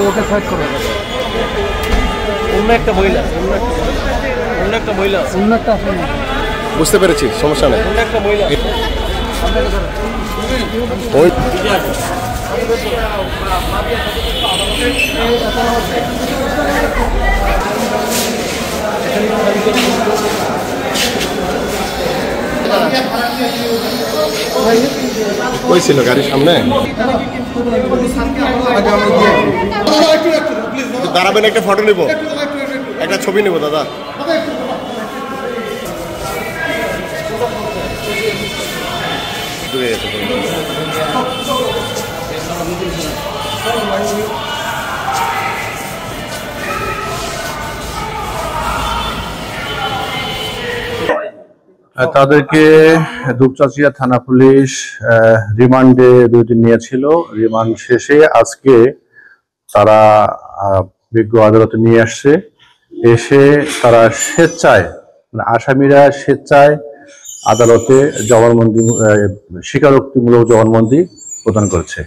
ওকে side করো। অন্য একটা মহিলা, অন্য একটা মহিলা, অন্য একটা আছে। বুঝতে পেরেছি, সমস্যা নেই। অন্য একটা মহিলা। ওই কই ছিল গাড়ির সামনে? দাঁড়াবেন, একটা ফটো নিব, একটা ছবি নেব দাদা। দূরে যেতে তাদেরকে দুপচাঁচিয়া থানা পুলিশ রিমান্ডে 2 দিন নিয়েছিল। রিমান্ড শেষে আজকে তারা বিজ্ঞ আদালতে নিয়ে আসছে। এসে তারা স্বেচ্ছায়, মানে আসামিরা স্বেচ্ছায় আদালতে জবানবন্দি, স্বীকারোক্তিমূলক জবানবন্দি প্রদান করেছে।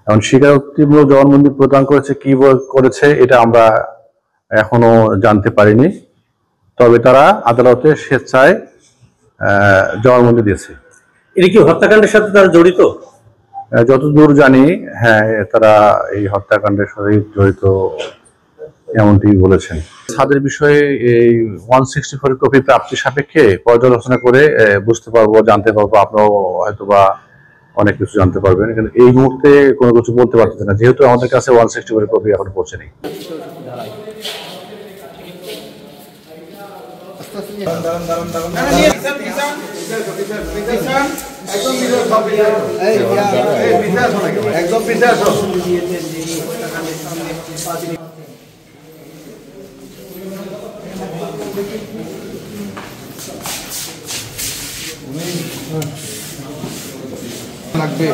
এখন স্বীকারোক্তিমূলক জবানবন্দি প্রদান করেছে, কি করেছে এটা আমরা এখনো জানতে পারিনি। তবে তারা আদালতে স্বেচ্ছায় জবানবন্দি দিয়েছে। এটা কি হত্যাকাণ্ডের সাথে তারা জড়িত? যতদূর জানি, হ্যাঁ, তারা এই হত্যাকাণ্ডের সাথে জড়িত এমনটি বলেছেন। তাদের বিষয়ে এই 164 কপি প্রাপ্তি সাপেক্ষে পর্যালোচনা করে বুঝতে পারবো, জানতে পারবো। আপনারাও হয়তোবা অনেক কিছু জানতে পারবেন, কিন্তু এই মুহূর্তে কোনো কিছু বলতে পারতেছে না, যেহেতু আমাদের কাছে 164 কপি এখন পৌঁছেনি। একদম পিছে আসো। লাগবে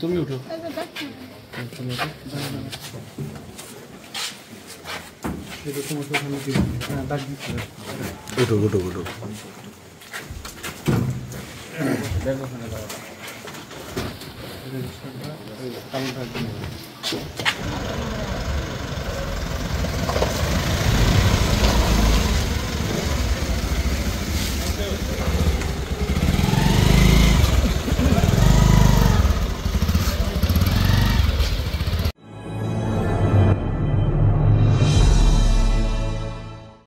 তুমি উঠো। উঠো উঠো উঠো। দেখো